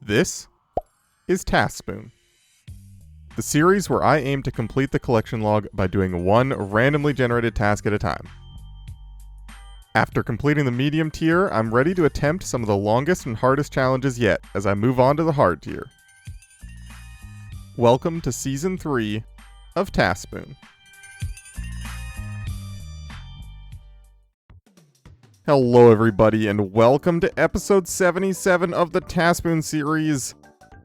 This is TaskSpoon, the series where I aim to complete the collection log by doing one randomly generated task at a time. After completing the medium tier, I'm ready to attempt some of the longest and hardest challenges yet as I move on to the hard tier. Welcome to Season 3 of TaskSpoon. Hello everybody and welcome to episode 77 of the TaskSpoon series.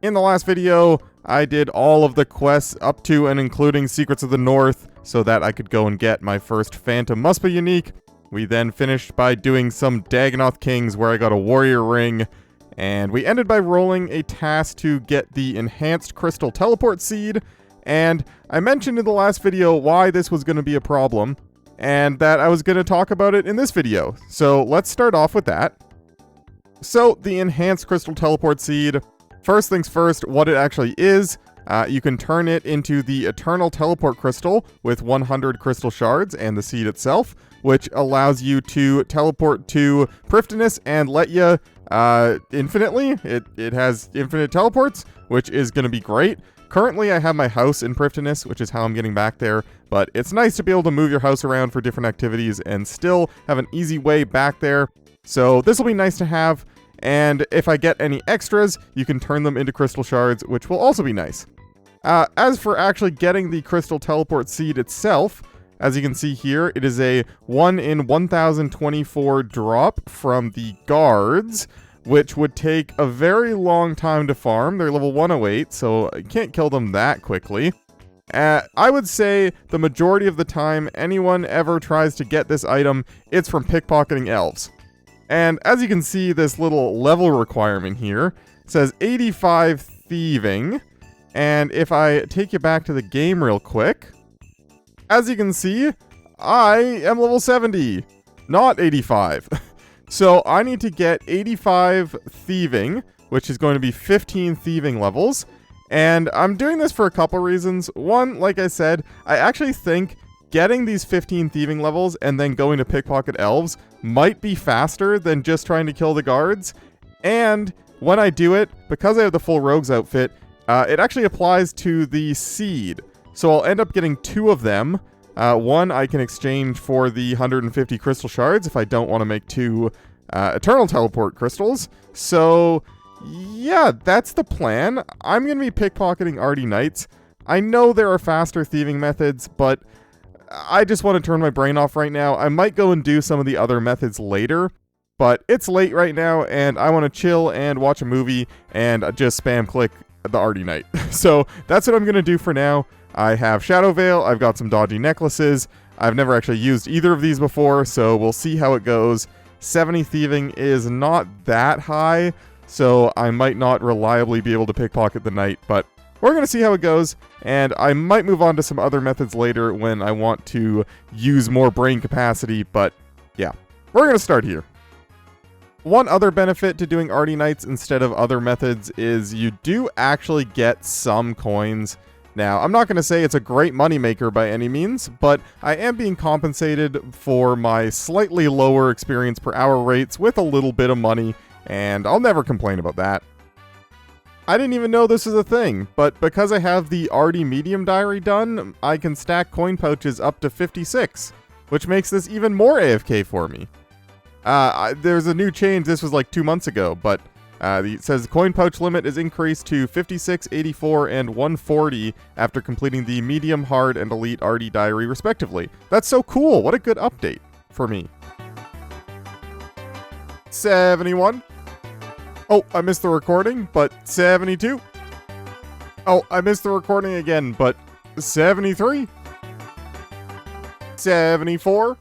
In the last video, I did all of the quests up to and including Secrets of the North so that I could go and get my first Phantom Muspa unique. We then finished by doing some Dagonoth Kings where I got a warrior ring, and we ended by rolling a task to get the enhanced crystal teleport seed, and I mentioned in the last video why this was going to be a problem, and that I was going to talk about it in this video. So let's start off with that. So the enhanced crystal teleport seed, first things first, what it actually is, you can turn it into the eternal teleport crystal with 100 crystal shards and the seed itself, which allows you to teleport to Prifddinas and let you infinitely. It has infinite teleports, which is going to be great. Currently, I have my house in Prifddinas, which is how I'm getting back there, but it's nice to be able to move your house around for different activities and still have an easy way back there. So this will be nice to have, and if I get any extras, you can turn them into crystal shards, which will also be nice. As for actually getting the crystal teleport seed itself, as you can see here, it is a 1 in 1024 drop from the guards, which would take a very long time to farm. They're level 108, so you can't kill them that quickly. I would say the majority of the time anyone ever tries to get this item, it's from Pickpocketing Elves. And as you can see, this little level requirement here says 85 thieving. And if I take you back to the game real quick, as you can see, I am level 70, not 85. So I need to get 85 thieving, which is going to be 15 thieving levels. And I'm doing this for a couple reasons. One, like I said, I actually think getting these 15 thieving levels and then going to Pickpocket Elves might be faster than just trying to kill the guards. And when I do it, because I have the full rogues outfit, it actually applies to the seed. So I'll end up getting 2 of them. One I can exchange for the 150 crystal shards if I don't want to make 2 eternal teleport crystals. So yeah, that's the plan. I'm going to be pickpocketing Arty Knights. I know there are faster thieving methods, but I just want to turn my brain off right now. I might go and do some of the other methods later, but it's late right now and I want to chill and watch a movie and just spam click the Arty Knight. So that's what I'm going to do for now. I have Shadow Veil, I've got some dodgy necklaces. I've never actually used either of these before, so we'll see how it goes. 70 thieving is not that high, so I might not reliably be able to pickpocket the knight, but we're going to see how it goes, and I might move on to some other methods later when I want to use more brain capacity, but yeah, we're going to start here. One other benefit to doing Arty Knights instead of other methods is you do actually get some coins. Now, I'm not going to say it's a great moneymaker by any means, but I am being compensated for my slightly lower experience per hour rates with a little bit of money, and I'll never complain about that. I didn't even know this is a thing, but because I have the Arty Medium Diary done, I can stack coin pouches up to 56, which makes this even more AFK for me. There's a new change, this was like 2 months ago, but it says the coin pouch limit is increased to 56, 84, and 140 after completing the medium, hard, and elite Arty Diary respectively. That's so cool. What a good update for me. 71. Oh, I missed the recording, but 72. Oh, I missed the recording again, but 73. 74.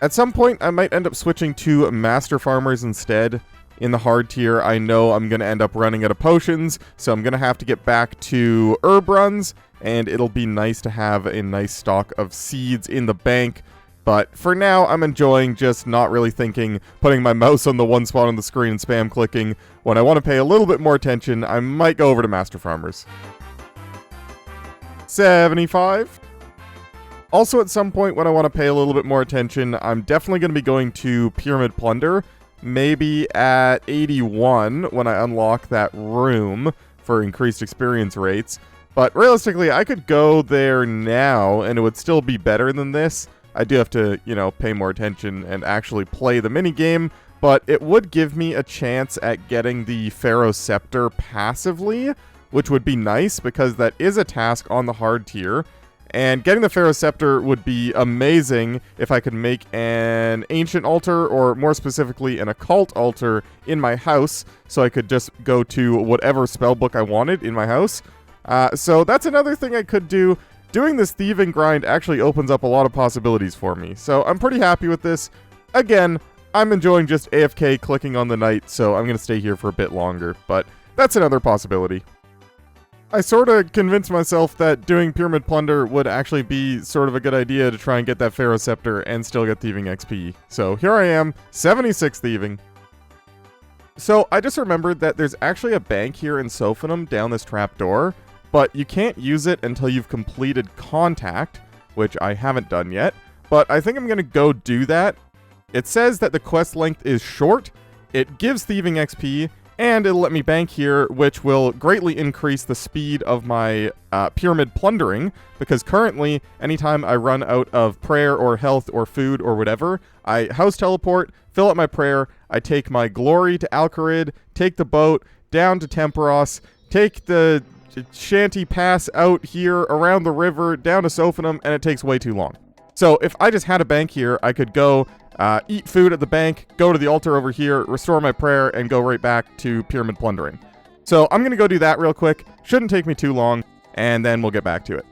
At some point, I might end up switching to Master Farmers instead. In the hard tier, I know I'm going to end up running out of potions, so I'm going to have to get back to herb runs, and it'll be nice to have a nice stock of seeds in the bank. But for now, I'm enjoying just not really thinking, putting my mouse on the one spot on the screen and spam clicking. When I want to pay a little bit more attention, I might go over to Master Farmers. 75. Also, at some point when I want to pay a little bit more attention, I'm definitely going to be going to Pyramid Plunder. maybe at 81 when I unlock that room for increased experience rates. But realistically, I could go there now and it would still be better than this. I do have to, pay more attention and actually play the minigame, but it would give me a chance at getting the Pharaoh Scepter passively, which would be nice because that is a task on the hard tier. And getting the Pharaoh Scepter would be amazing if I could make an ancient altar, or more specifically an occult altar in my house, so I could just go to whatever spellbook I wanted in my house. So that's another thing I could do. Doing this thieving grind actually opens up a lot of possibilities for me. So I'm pretty happy with this. Again, I'm enjoying just AFK clicking on the knight, so I'm going to stay here for a bit longer. But that's another possibility. I sort of convinced myself that doing Pyramid Plunder would actually be sort of a good idea to try and get that Pharaoh Scepter and still get Thieving XP. So here I am, 76 Thieving. So I just remembered that there's actually a bank here in Sophanum down this trapdoor, but you can't use it until you've completed Contact, which I haven't done yet, but I think I'm going to go do that. It says that the quest length is short, it gives Thieving XP, and it'll let me bank here, which will greatly increase the speed of my pyramid plundering, because currently, anytime I run out of prayer or health or food or whatever, I house teleport, fill up my prayer, I take my glory to Alcarid, take the boat down to Temperos, take the shanty pass out here around the river down to Sophanum, and it takes way too long. So if I just had a bank here, I could go eat food at the bank, go to the altar over here, restore my prayer, and go right back to pyramid plundering. So I'm going to go do that real quick. Shouldn't take me too long, and then we'll get back to it.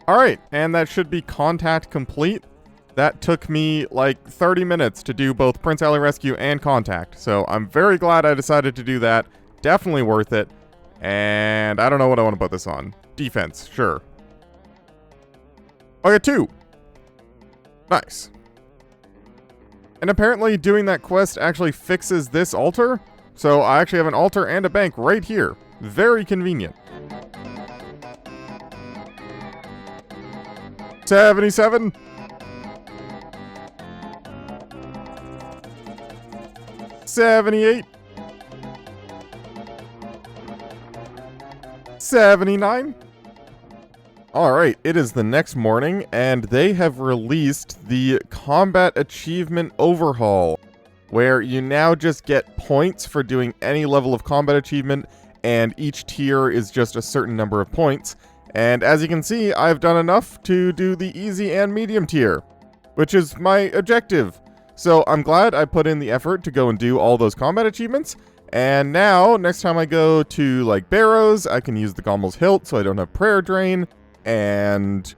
Alright, and that should be Contact complete. That took me like 30 minutes to do both Prince Ali Rescue and Contact, so I'm very glad I decided to do that. Definitely worth it. And I don't know what I want to put this on. Defense, sure. I got 2. Nice. And apparently doing that quest actually fixes this altar, so I actually have an altar and a bank right here. Very convenient. 77. 78. 79. Alright, it is the next morning, and they have released the Combat Achievement Overhaul, where you now just get points for doing any level of combat achievement, and each tier is just a certain number of points. And as you can see, I've done enough to do the easy and medium tier, which is my objective. So I'm glad I put in the effort to go and do all those combat achievements. And now, next time I go to, like, Barrows, I can use the Gommel's Hilt so I don't have prayer drain. And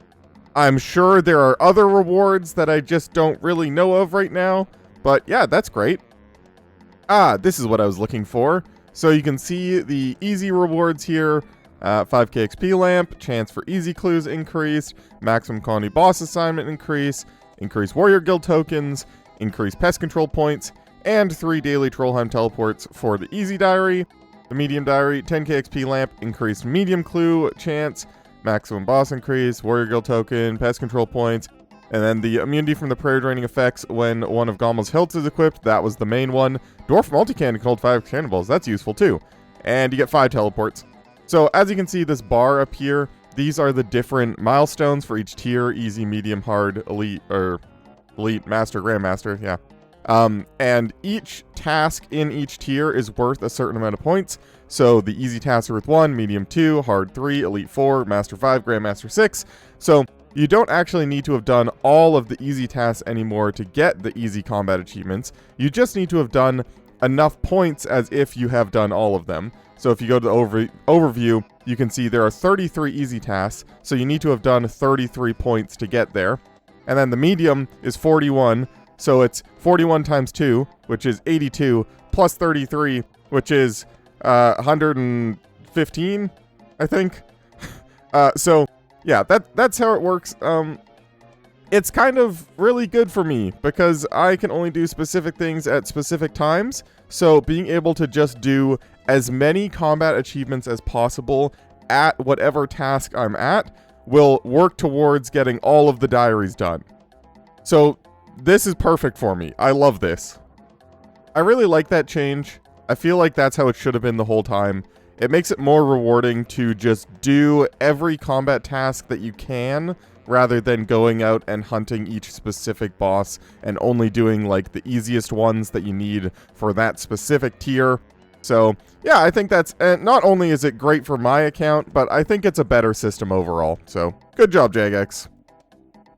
I'm sure there are other rewards that I just don't really know of right now. But yeah, that's great. This is what I was looking for. So you can see the easy rewards here. 5k XP lamp, chance for easy clues increased, maximum colony boss assignment increase, increased warrior guild tokens, increased pest control points, and 3 daily Trollheim teleports for the easy diary. The medium diary, 10k XP lamp, increased medium clue chance, maximum boss increase, warrior guild token, pest control points, and then the immunity from the prayer draining effects when one of Gommel's Hilts is equipped. That was the main one. Dwarf multi-cannon can hold 5 cannonballs. That's useful too. And you get 5 teleports. So as you can see, this bar up here, these are the different milestones for each tier: easy, medium, hard, elite, or elite, master, grandmaster, yeah. And each task in each tier is worth a certain amount of points. So the easy tasks are worth 1, medium 2, hard 3, elite 4, master 5, grandmaster 6. So you don't actually need to have done all of the easy tasks anymore to get the easy combat achievements. You just need to have done enough points as if you have done all of them. So if you go to the overview, you can see there are 33 easy tasks, so you need to have done 33 points to get there. And then the medium is 41, so it's 41 times 2, which is 82, plus 33, which is 115, I think. So yeah, that's how it works. it's kind of really good for me because I can only do specific things at specific times. So being able to just do as many combat achievements as possible at whatever task I'm at will work towards getting all of the diaries done. So this is perfect for me. I love this. I really like that change. I feel like that's how it should have been the whole time. It makes it more rewarding to just do every combat task that you can, rather than going out and hunting each specific boss and only doing like the easiest ones that you need for that specific tier. So yeah, I think that's, not only is it great for my account, but I think it's a better system overall. So good job, Jagex.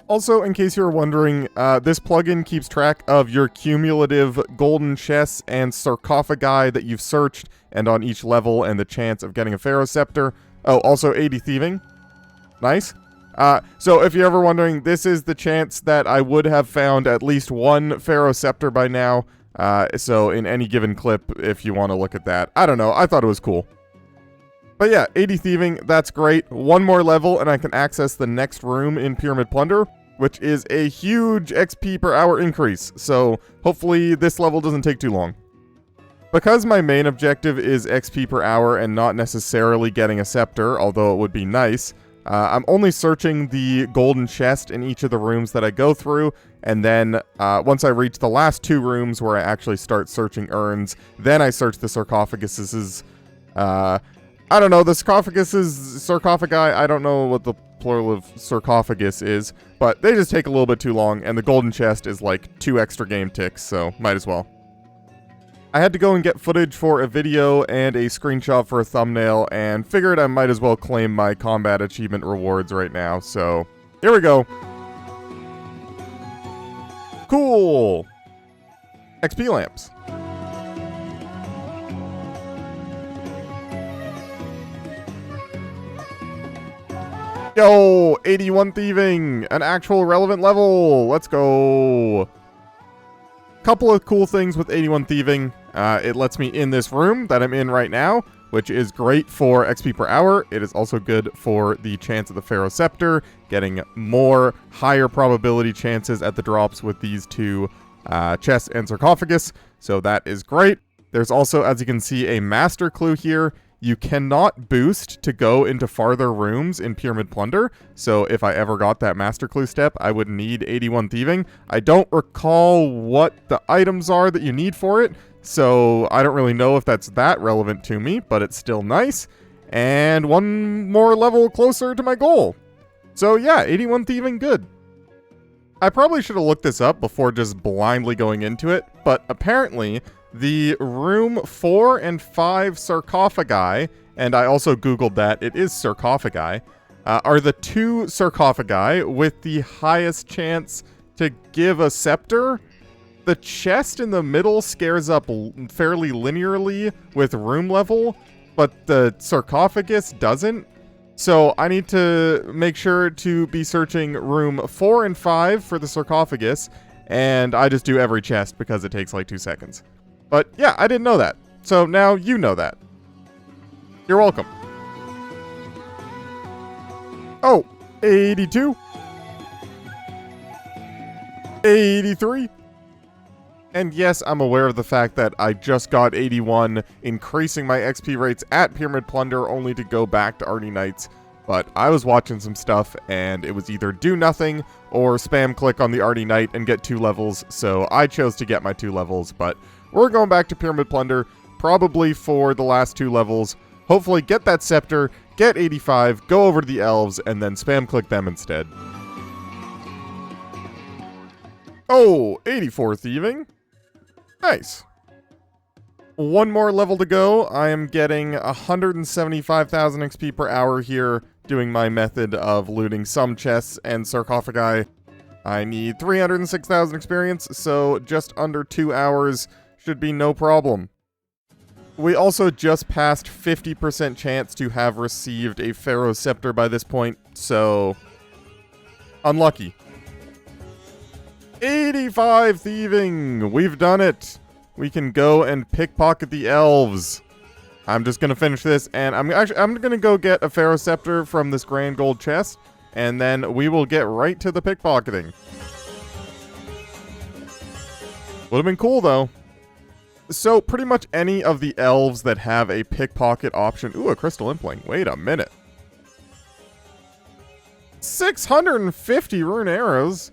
Also, in case you're wondering, this plugin keeps track of your cumulative golden chests and sarcophagi that you've searched, and on each level, and the chance of getting a Pharaoh Scepter. Oh, also 80 thieving. Nice. So if you're ever wondering, this is the chance that I would have found at least one Pharaoh Scepter by now. So in any given clip, if you want to look at that. I don't know, I thought it was cool. But yeah, 80 thieving, that's great. One more level and I can access the next room in Pyramid Plunder, which is a huge XP per hour increase. So hopefully this level doesn't take too long. Because my main objective is XP per hour and not necessarily getting a scepter, although it would be nice, I'm only searching the golden chest in each of the rooms that I go through, and then once I reach the last two rooms where I actually start searching urns, then I search the sarcophaguses. I don't know, the sarcophagi, I don't know what the plural of sarcophagus is, but they just take a little bit too long, and the golden chest is like 2 extra game ticks, so might as well. I had to go and get footage for a video and a screenshot for a thumbnail, and figured I might as well claim my combat achievement rewards right now, so here we go. Cool! XP lamps. Yo, 81 thieving, an actual relevant level. Let's go. Couple of cool things with 81 thieving. It lets me in this room that I'm in right now, which is great for XP per hour. It is also good for the chance of the Pharaoh Scepter, getting more higher probability chances at the drops with these two chests and sarcophagus. So that is great. There's also, as you can see, a master clue here. You cannot boost to go into farther rooms in Pyramid Plunder, so if I ever got that Master Clue step, I would need 81 Thieving. I don't recall what the items are that you need for it, so I don't really know if that's that relevant to me, but it's still nice. And one more level closer to my goal. So yeah, 81 Thieving, good. I probably should have looked this up before just blindly going into it, but apparently the room 4 and 5 sarcophagi, and I also googled that, it is sarcophagi, are the two sarcophagi with the highest chance to give a scepter. The chest in the middle scares up fairly linearly with room level, but the sarcophagus doesn't. So I need to make sure to be searching room 4 and 5 for the sarcophagus, and I just do every chest because it takes like 2 seconds. But yeah, I didn't know that. So now you know that. You're welcome. Oh, 82. 83. And yes, I'm aware of the fact that I just got 81, increasing my XP rates at Pyramid Plunder only to go back to Arty Knights. But I was watching some stuff, and it was either do nothing or spam click on the Arty Knight and get 2 levels, so I chose to get my 2 levels, but we're going back to Pyramid Plunder, probably for the last 2 levels. Hopefully get that scepter, get 85, go over to the elves, and then spam click them instead. Oh, 84 thieving. Nice. One more level to go. I am getting 175,000 XP per hour here, doing my method of looting some chests and sarcophagi. I need 306,000 experience, so just under 2 hours should be no problem. We also just passed 50% chance to have received a Pharaoh Scepter by this point, so unlucky. 85 thieving! We've done it! We can go and pickpocket the elves. I'm just gonna finish this, and I'm gonna go get a Pharaoh Scepter from this grand gold chest, and then we will get right to the pickpocketing. Would have been cool, though. So, pretty much any of the elves that have a pickpocket option... Ooh, a crystal impling. Wait a minute. 650 rune arrows?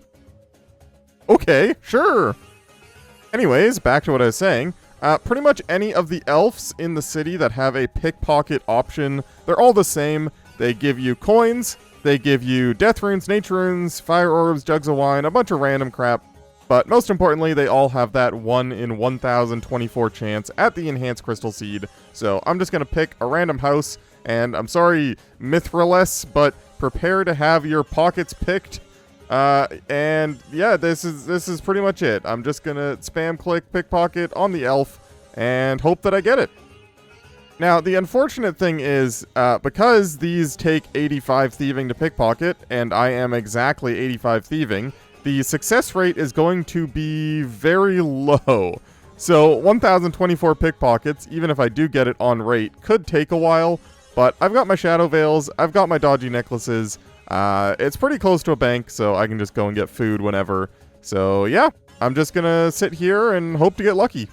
Okay, sure. Anyways, back to what I was saying. Pretty much any of the elves in the city that have a pickpocket option, they're all the same. They give you coins, they give you death runes, nature runes, fire orbs, jugs of wine, a bunch of random crap. But most importantly, they all have that 1 in 1,024 chance at the enhanced crystal seed. So I'm just going to pick a random house, and I'm sorry, Mithraless, but prepare to have your pockets picked. And yeah, this is pretty much it. I'm just going to spam click pickpocket on the elf and hope that I get it. Now, the unfortunate thing is, because these take 85 thieving to pickpocket, and I am exactly 85 thieving, the success rate is going to be very low. So 1,024 pickpockets, even if I do get it on rate, could take a while. But I've got my shadow veils, I've got my dodgy necklaces. It's pretty close to a bank, so I can just go and get food whenever. So yeah, I'm just gonna sit here and hope to get lucky.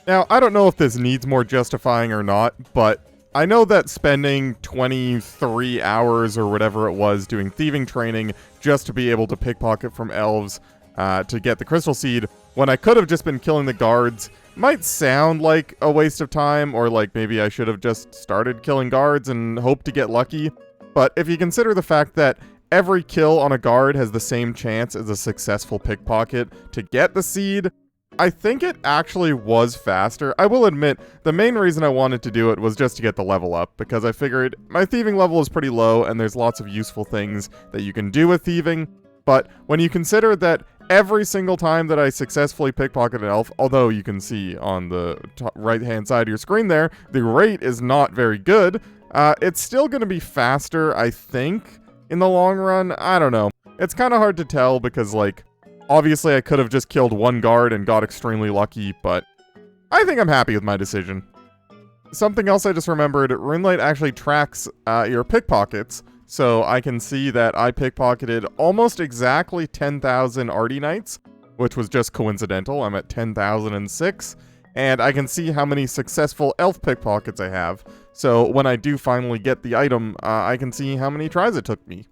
Now, I don't know if this needs more justifying or not, but I know that spending 23 hours or whatever it was doing thieving training just to be able to pickpocket from elves to get the crystal seed, when I could have just been killing the guards, might sound like a waste of time, or like maybe I should have just started killing guards and hoped to get lucky. But if you consider the fact that every kill on a guard has the same chance as a successful pickpocket to get the seed, I think it actually was faster. I will admit, the main reason I wanted to do it was just to get the level up, because I figured my thieving level is pretty low and there's lots of useful things that you can do with thieving. But when you consider that every single time that I successfully pickpocket an elf, although you can see on the right-hand side of your screen there, the rate is not very good, it's still going to be faster, I think, in the long run. I don't know. It's kind of hard to tell because, like, obviously, I could have just killed one guard and got extremely lucky, but I think I'm happy with my decision. Something else I just remembered, RuneLight actually tracks your pickpockets, so I can see that I pickpocketed almost exactly 10,000 Arty Knights, which was just coincidental. I'm at 10,006, and I can see how many successful elf pickpockets I have. So when I do finally get the item, I can see how many tries it took me.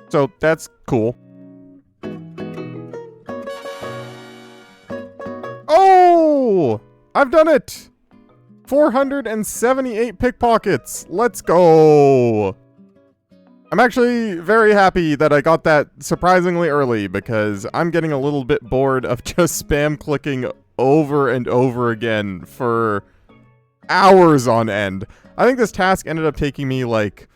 So that's cool. Oh! I've done it! 478 pickpockets! Let's go! I'm actually very happy that I got that surprisingly early, because I'm getting a little bit bored of just spam clicking over and over again for hours on end. I think this task ended up taking me like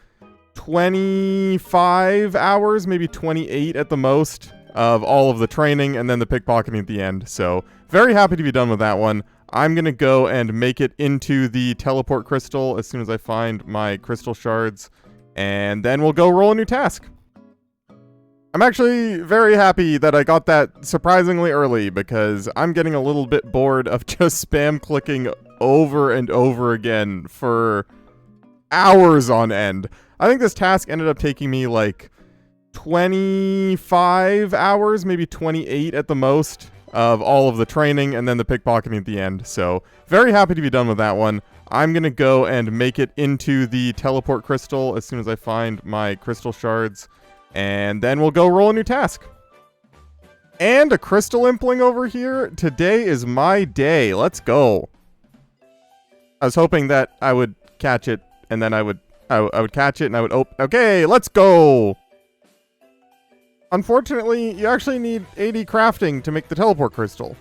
25 hours, maybe 28 at the most, of all of the training and then the pickpocketing at the end. So very happy to be done with that one. I'm going to go and make it into the teleport crystal as soon as I find my crystal shards, and then we'll go roll a new task. I'm actually very happy that I got that surprisingly early, because I'm getting a little bit bored of just spam clicking over and over again for hours on end. I think this task ended up taking me like 25 hours, maybe 28 at the most, of all of the training and then the pickpocketing at the end. So very happy to be done with that one. I'm going to go and make it into the teleport crystal as soon as I find my crystal shards, and then we'll go roll a new task. And a crystal impling over here. Today is my day. Let's go. I was hoping that I would catch it, and then I would catch it, and I would okay, let's go. Unfortunately, you actually need 80 crafting to make the teleport crystal.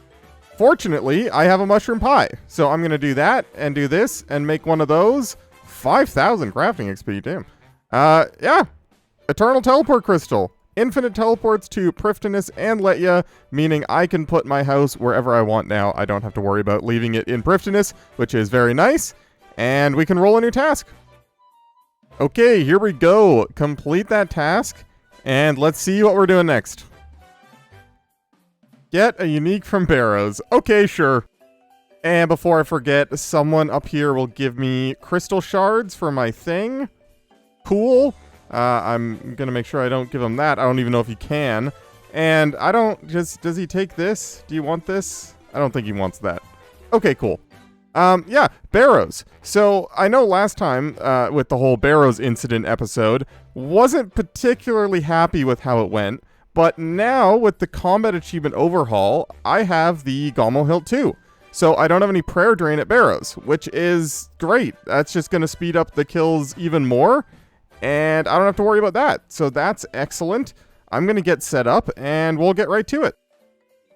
Fortunately, I have a mushroom pie, so I'm going to do that, and do this, and make one of those. 5,000 crafting XP, damn. Yeah. Eternal teleport crystal. Infinite teleports to Prifddinas and Letya, meaning I can put my house wherever I want now. I don't have to worry about leaving it in Prifddinas, which is very nice. And we can roll a new task. Okay, here we go. Complete that task, and let's see what we're doing next. Get a unique from Barrows. Okay, sure. And before I forget, someone up here will give me crystal shards for my thing. Cool. I'm gonna make sure I don't give him that. I don't even know if he can. And I don't does he take this? Do you want this? I don't think he wants that. Okay, cool. Yeah, Barrows. So I know last time with the whole Barrows incident episode, wasn't particularly happy with how it went. But now with the combat achievement overhaul, I have the Gommel Hilt 2. So I don't have any prayer drain at Barrows, which is great. That's just going to speed up the kills even more. And I don't have to worry about that. So that's excellent. I'm going to get set up and we'll get right to it.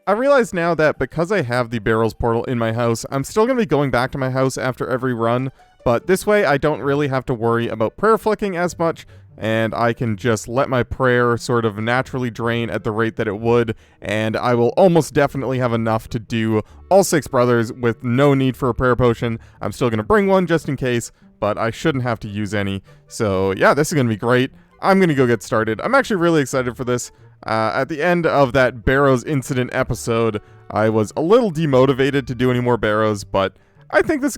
I realize now that because I have the Barrows portal in my house, I'm still going to be going back to my house after every run. But this way I don't really have to worry about prayer flicking as much. And I can just let my prayer sort of naturally drain at the rate that it would, and I will almost definitely have enough to do all 6 brothers with no need for a prayer potion. I'm still going to bring one just in case, but I shouldn't have to use any. So yeah, this is going to be great. I'm going to go get started. I'm actually really excited for this. At the end of that Barrows incident episode, I was a little demotivated to do any more Barrows, but I think this is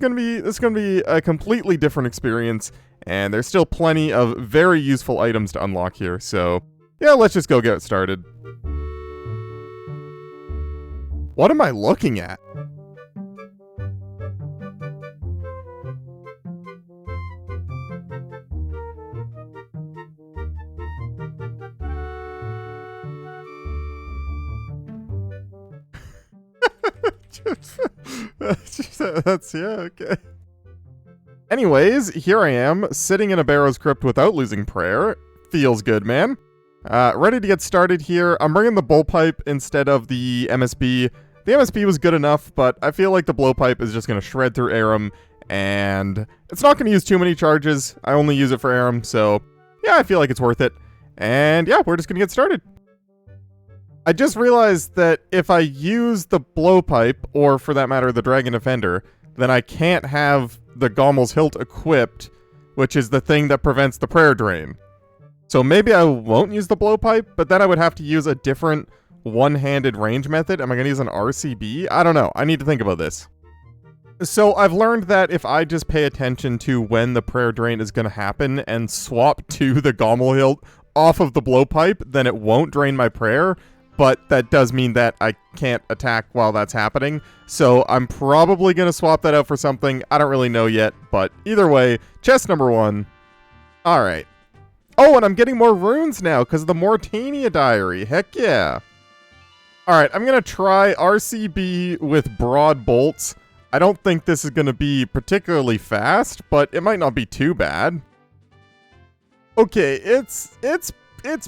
going to be a completely different experience. And there's still plenty of very useful items to unlock here, so yeah, let's just go get started. What am I looking at? That's, yeah, okay. Anyways, here I am, sitting in a Barrows crypt without losing prayer. Feels good, man. Ready to get started here. I'm bringing the bullpipe instead of the MSB. The MSB was good enough, but I feel like the blowpipe is just going to shred through Aram, and it's not going to use too many charges. I only use it for Aram, so yeah, I feel like it's worth it. And yeah, we're just going to get started. I just realized that if I use the blowpipe, or for that matter, the Dragon Defender, then I can't have the Gommel's Hilt equipped, which is the thing that prevents the prayer drain. So maybe I won't use the blowpipe, but then I would have to use a different one-handed range method. Am I going to use an RCB? I don't know. I need to think about this. So I've learned that if I just pay attention to when the prayer drain is going to happen and swap to the Gommel Hilt off of the blowpipe, then it won't drain my prayer. But that does mean that I can't attack while that's happening. So I'm probably going to swap that out for something. I don't really know yet. But either way, chest number 1. Alright. Oh, and I'm getting more runes now because of the Mortania Diary. Heck yeah. Alright, I'm going to try RCB with broad bolts. I don't think this is going to be particularly fast, but it might not be too bad. Okay, it's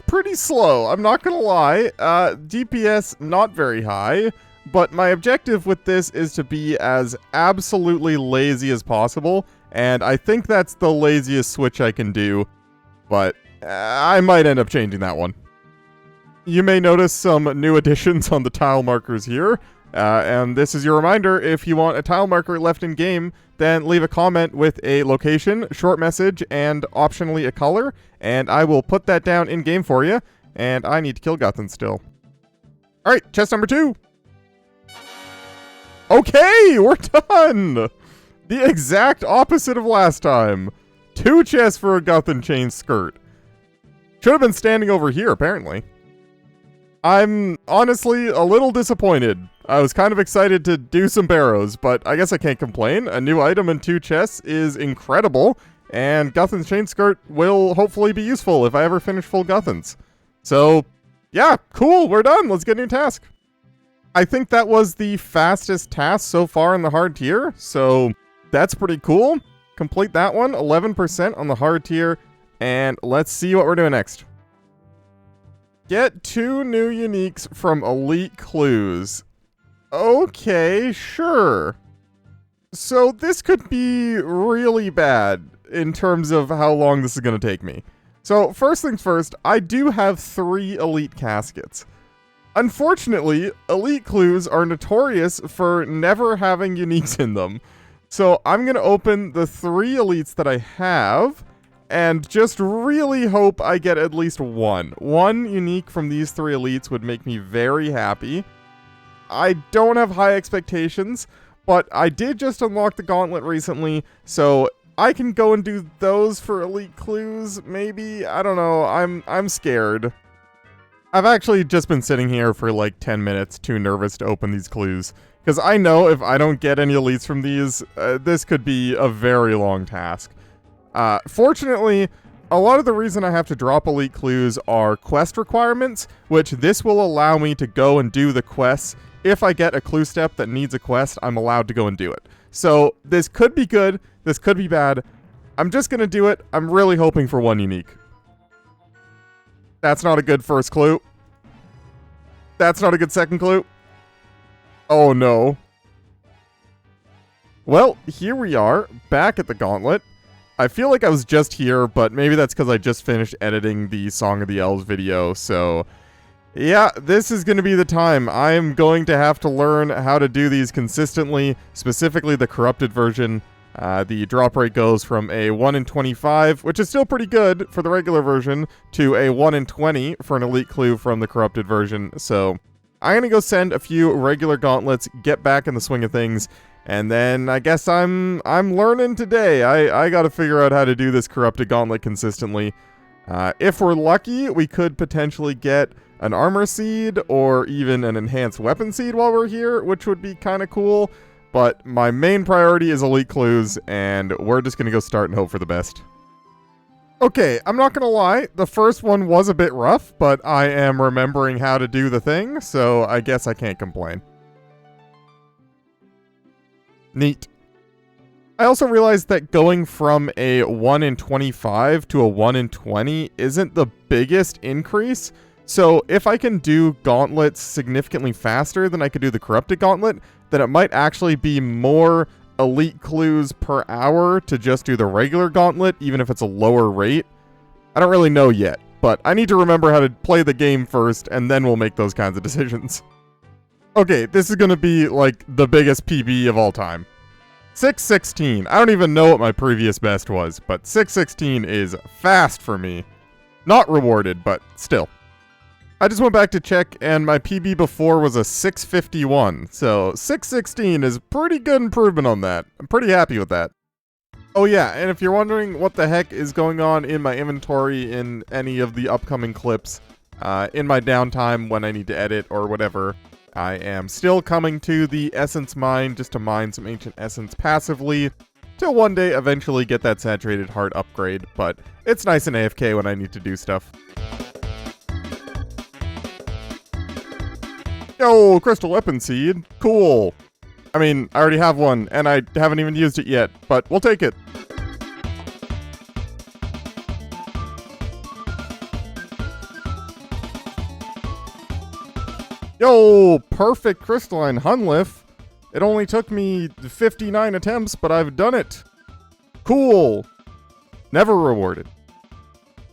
pretty slow, I'm not gonna lie. DPS not very high, but my objective with this is to be as absolutely lazy as possible, and I think that's the laziest switch I can do, but I might end up changing that one. You may notice some new additions on the tile markers here, and this is your reminder, if you want a tile marker left in game, then leave a comment with a location, short message, and optionally a color, and I will put that down in game for you, and I need to kill Guthan still. Alright, chest number 2! Okay, we're done! The exact opposite of last time. 2 chests for a Guthan chain skirt. Should have been standing over here, apparently. I'm honestly a little disappointed. I was kind of excited to do some Barrows, but I guess I can't complain. A new item and 2 chests is incredible, and Guthan's chain skirt will hopefully be useful if I ever finish full Guthans. So, yeah, cool, we're done. Let's get a new task. I think that was the fastest task so far in the hard tier, so that's pretty cool. Complete that one, 11% on the hard tier, and let's see what we're doing next. Get 2 new uniques from Elite Clues. Okay, sure. So this could be really bad in terms of how long this is going to take me. So first things first, I do have 3 elite caskets. Unfortunately, Elite Clues are notorious for never having uniques in them. So I'm going to open the 3 elites that I have, and just really hope I get at least one. One unique from these 3 elites would make me very happy. I don't have high expectations, but I did just unlock the gauntlet recently, so I can go and do those for elite clues, maybe? I don't know, I'm scared. I've actually just been sitting here for like 10 minutes, too nervous to open these clues. Because I know if I don't get any elites from these, this could be a very long task. Fortunately, a lot of the reason I have to drop elite clues are quest requirements, which this will allow me to go and do the quests. If I get a clue step that needs a quest, I'm allowed to go and do it. So this could be good, this could be bad. I'm just going to do it. I'm really hoping for one unique. That's not a good first clue. That's not a good second clue. Oh no. Well, here we are, back at the gauntlet. I feel like I was just here, but maybe that's because I just finished editing the Song of the Elves video, so... yeah, this is going to be the time. I am going to have to learn how to do these consistently, specifically the corrupted version. The drop rate goes from a 1 in 25, which is still pretty good for the regular version, to a 1 in 20 for an elite clue from the corrupted version. So I'm going to go send a few regular gauntlets, get back in the swing of things, and then I guess I'm learning today. I got to figure out how to do this corrupted gauntlet consistently. If we're lucky, we could potentially get an armor seed or even an enhanced weapon seed while we're here, which would be kind of cool. But my main priority is elite clues, and we're just going to go start and hope for the best. Okay, I'm not going to lie, the first one was a bit rough, but I am remembering how to do the thing, so I guess I can't complain. Neat. I also realized that going from a 1 in 25 to a 1 in 20 isn't the biggest increase. So if I can do gauntlets significantly faster than I could do the corrupted gauntlet, then it might actually be more elite clues per hour to just do the regular gauntlet, even if it's a lower rate. I don't really know yet, but I need to remember how to play the game first, and then we'll make those kinds of decisions. Okay, this is going to be like the biggest PB of all time. 616. I don't even know what my previous best was, but 616 is fast for me. Not rewarded, but still. I just went back to check, and my PB before was a 651, so 616 is pretty good improvement on that. I'm pretty happy with that. Oh yeah, and if you're wondering what the heck is going on in my inventory in any of the upcoming clips, in my downtime when I need to edit or whatever, I am still coming to the Essence Mine just to mine some Ancient Essence passively, to one day eventually get that Saturated Heart upgrade, but it's nice and AFK when I need to do stuff. Yo, Crystal Weapon Seed. Cool. I mean, I already have one, and I haven't even used it yet, but we'll take it. Yo, perfect Crystalline Hunliff. It only took me 59 attempts, but I've done it. Cool. Never rewarded.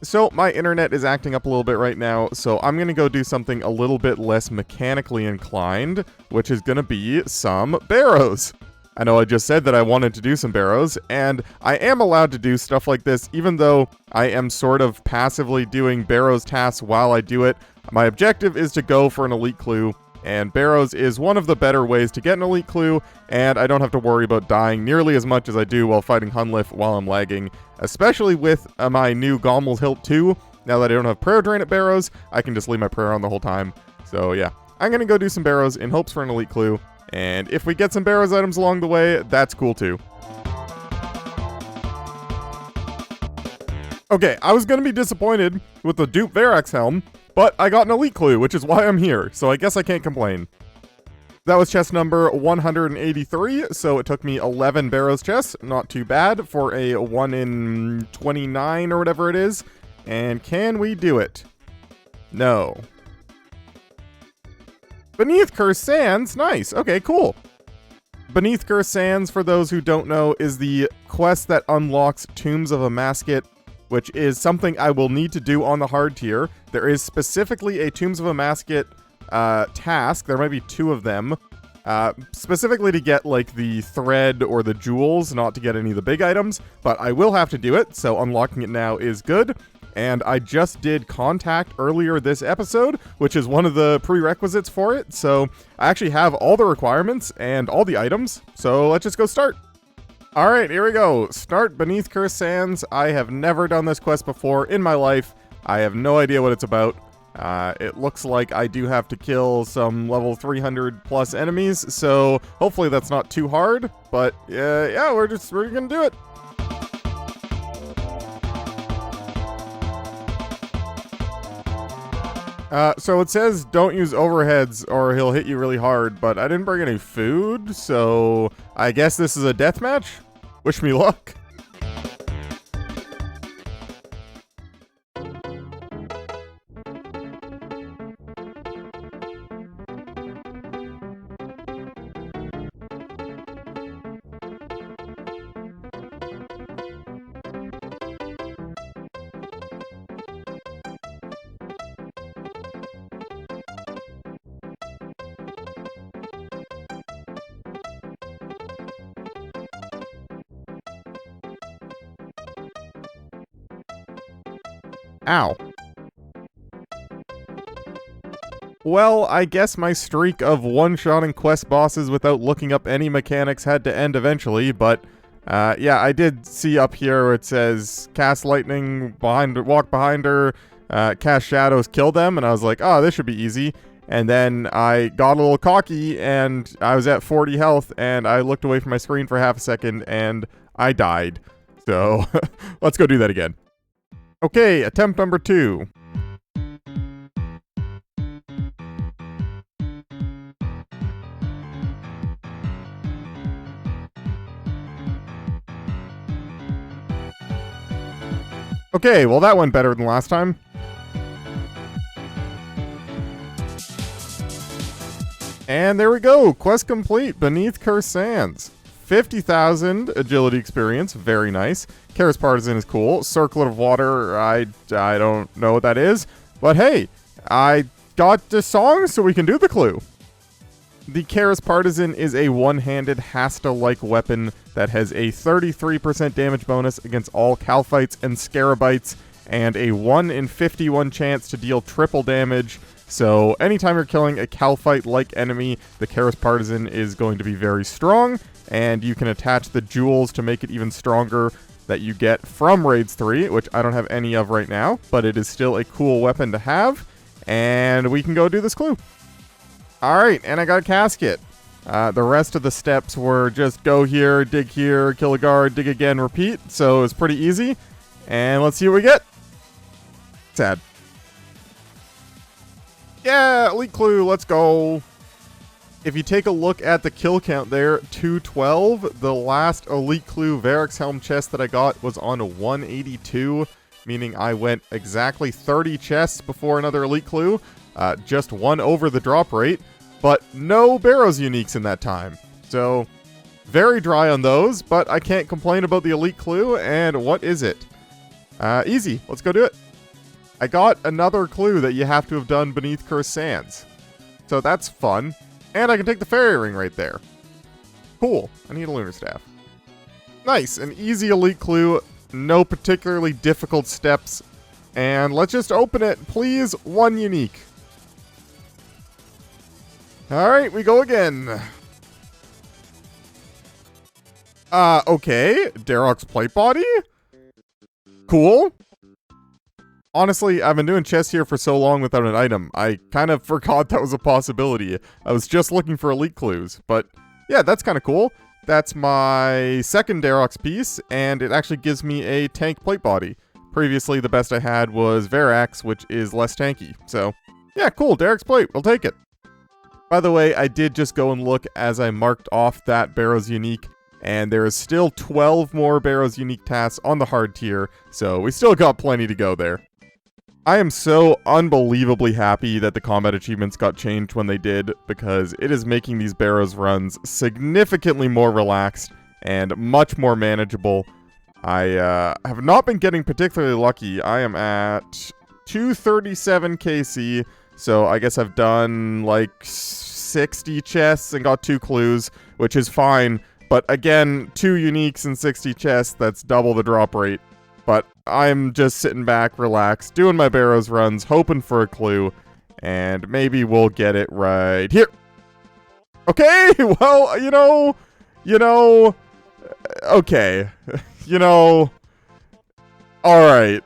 So, my internet is acting up a little bit right now, so I'm going to go do something a little bit less mechanically inclined, which is going to be some Barrows. I know I just said that I wanted to do some Barrows, and I am allowed to do stuff like this, even though I am sort of passively doing Barrows tasks while I do it. My objective is to go for an elite clue, and Barrows is one of the better ways to get an elite clue, and I don't have to worry about dying nearly as much as I do while fighting Hunliff while I'm lagging, especially with my new Gommel's Hilt 2. Now that I don't have prayer drain at Barrows, I can just leave my prayer on the whole time. So yeah, I'm going to go do some Barrows in hopes for an elite clue, and if we get some Barrows items along the way, that's cool too. Okay, I was going to be disappointed with the dupe Verax helm, but I got an elite clue, which is why I'm here, so I guess I can't complain. That was chest number 183, so it took me 11 Barrows chests. Not too bad for a 1 in 29 or whatever it is. And can we do it? No. Beneath Cursed Sands, nice. Okay, cool. Beneath Cursed Sands, for those who don't know, is the quest that unlocks Tombs of a Masket, which is something I will need to do on the hard tier. There is specifically a Tombs of a Masket task. There might be 2 of them. Specifically to get, like, the thread or the jewels, not to get any of the big items. But I will have to do it, so unlocking it now is good. And I just did Contact earlier this episode, which is one of the prerequisites for it. So I actually have all the requirements and all the items. So let's just go start. Alright, here we go. Start Beneath Cursed Sands. I have never done this quest before in my life. I have no idea what it's about. It looks like I do have to kill some level 300 plus enemies, so hopefully that's not too hard. But yeah, we're gonna do it. So it says don't use overheads or he'll hit you really hard, but I didn't bring any food, so I guess this is a deathmatch? Wish me luck. Ow. Well, I guess my streak of one-shotting quest bosses without looking up any mechanics had to end eventually, but yeah, I did see up here where it says cast lightning, walk behind her, cast shadows, kill them, and I was like, oh, this should be easy. And then I got a little cocky, and I was at 40 health, and I looked away from my screen for half a second, and I died. So, let's go do that again. Okay, attempt number 2. Okay, well that went better than last time. And there we go, quest complete, Beneath Cursed Sands. 50,000 agility experience, very nice. Karis Partisan is cool. Circlet of Water, I don't know what that is. But hey, I got the song, so we can do the clue. The Karis Partisan is a one-handed Hasta-like weapon that has a 33% damage bonus against all Calphites and Scarabites, and a 1 in 51 chance to deal triple damage. So anytime you're killing a Calphite-like enemy, the Karis Partisan is going to be very strong, and you can attach the jewels to make it even stronger that you get from Raids 3, which I don't have any of right now, but it is still a cool weapon to have, and we can go do this clue. Alright, and I got a casket. The rest of the steps were just go here, kill a guard, dig again, repeat, so it's pretty easy. And let's see what we get. Sad. Yeah, elite clue, let's go. If you take a look at the kill count there, 212, the last elite clue Varric's Helm chest that I got was on a 182, meaning I went exactly 30 chests before another elite clue, just one over the drop rate, but no Barrows uniques in that time. So, very dry on those, but I can't complain about the elite clue, and what is it? Easy, let's go do it. I got another clue that you have to have done Beneath Cursed Sands. So that's fun. And I can take the fairy ring right there. Cool. I need a lunar staff. Nice. An easy elite clue. No particularly difficult steps. And let's just open it. Please, one unique. Alright, we go again. Okay. Darok's plate body? Cool. Honestly, I've been doing chests here for so long without an item, I kind of forgot that was a possibility. I was just looking for elite clues, but yeah, that's kind of cool. That's my second Darok's piece, and it actually gives me a tank plate body. Previously, the best I had was Verax, which is less tanky. So, yeah, cool, Derek's plate, we'll take it. By the way, I did just go and look as I marked off that Barrows unique, and there is still 12 more Barrows unique tasks on the hard tier, so we still got plenty to go there. I am so unbelievably happy that the combat achievements got changed when they did, because it is making these Barrows runs significantly more relaxed and much more manageable. I have not been getting particularly lucky. I am at 237 KC, so I guess I've done like 60 chests and got 2 clues, which is fine. But again, 2 uniques and 60 chests, that's double the drop rate. But I'm just sitting back, relaxed, doing my Barrows runs, hoping for a clue, and maybe we'll get it right here. Okay, well, okay. You know, alright.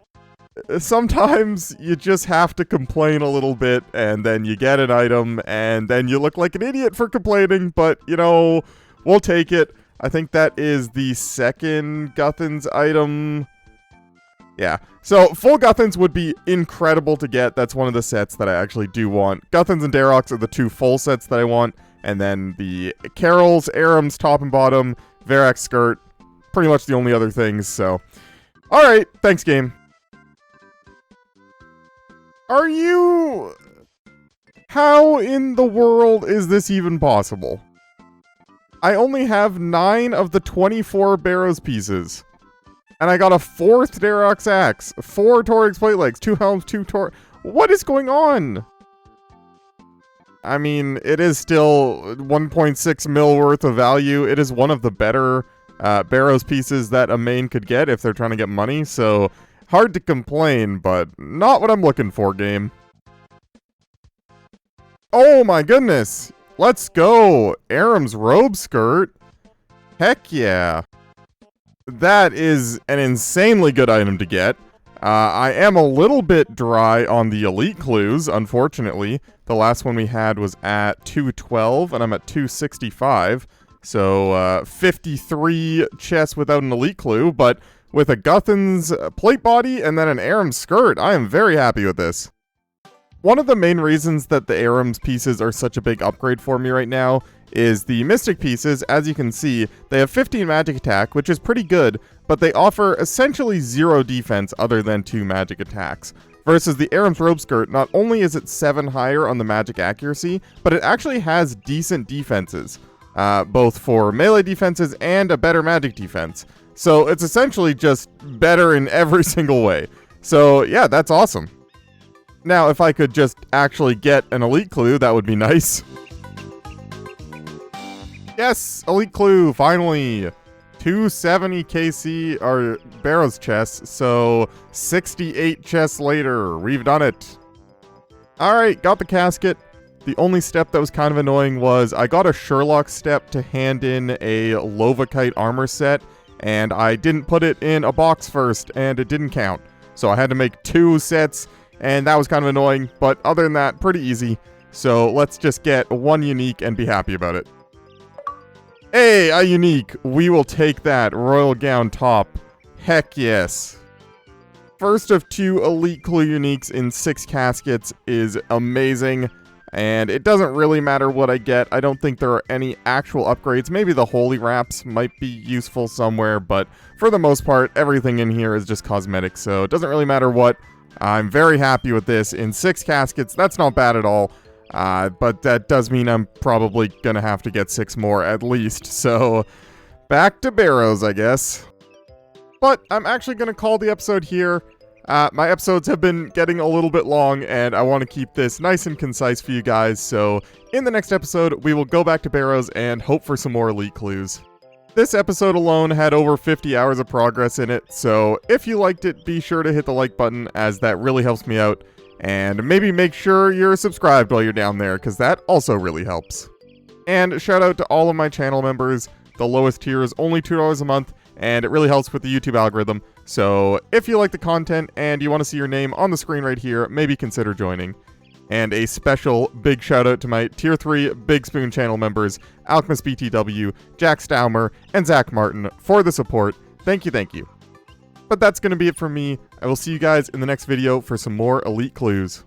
Sometimes you just have to complain a little bit, and then you get an item, and then you look like an idiot for complaining, but, you know, we'll take it. I think that is the second Guthans item. Yeah, so full Guthans would be incredible to get. That's one of the sets that I actually do want. Guthans and Daroks are the two full sets that I want, and then the Carols, Arams, top and bottom, Varak's skirt, pretty much the only other things, so. Alright, thanks game. Are you... How in the world is this even possible? I only have 9 of the 24 Barrows pieces. And I got a 4th Darok's Axe, 4 Toryg's Plate Legs, 2 Helms, 2 What is going on? I mean, it is still 1.6 mil worth of value. It is one of the better Barrows pieces that a main could get if they're trying to get money, so hard to complain, but not what I'm looking for, game. Oh my goodness! Let's go! Aram's robe skirt? Heck yeah! That is an insanely good item to get. I am a little bit dry on the elite clues, unfortunately. The last one we had was at 212, and I'm at 265. So, 53 chests without an elite clue, but with a Guthans plate body and then an Aram skirt, I am very happy with this. One of the main reasons that the Aram's pieces are such a big upgrade for me right now is the Mystic pieces. As you can see, they have 15 magic attack, which is pretty good, but they offer essentially 0 defense other than 2 magic attacks. Versus the Aram's robe skirt, not only is it 7 higher on the magic accuracy, but it actually has decent defenses. Both for melee defenses and a better magic defense. So it's essentially just better in every single way. So yeah, that's awesome. Now, if I could just actually get an elite clue, that would be nice. Yes, elite clue, finally. 270 KC are Barrows chests, so 68 chests later, we've done it. Alright, got the casket. The only step that was kind of annoying was I got a Sherlock step to hand in a Lovakite armor set, and I didn't put it in a box first, and it didn't count. So I had to make 2 sets, and that was kind of annoying, but other than that, pretty easy. So let's just get 1 unique and be happy about it. Hey, a unique! We will take that. Royal Gown top. Heck yes. First of 2 elite clue uniques in 6 caskets is amazing. And it doesn't really matter what I get. I don't think there are any actual upgrades. Maybe the holy wraps might be useful somewhere, but for the most part, everything in here is just cosmetic, so it doesn't really matter what. I'm very happy with this. In 6 caskets, that's not bad at all. But that does mean I'm probably gonna have to get 6 more at least, so back to Barrows, I guess. But I'm actually gonna call the episode here. My episodes have been getting a little bit long, and I want to keep this nice and concise for you guys, so in the next episode, we will go back to Barrows and hope for some more elite clues. This episode alone had over 50 hours of progress in it, so if you liked it, be sure to hit the like button, as that really helps me out, and maybe make sure you're subscribed while you're down there, because that also really helps. And shout out to all of my channel members. The lowest tier is only $2 a month, and it really helps with the YouTube algorithm. So if you like the content and you want to see your name on the screen right here, maybe consider joining. And a special big shout out to my Tier 3 Big Spoon channel members, Alchemist BTW, Jack Staumer, and Zach Martin for the support. Thank you, thank you. But that's going to be it from me. I will see you guys in the next video for some more elite clues.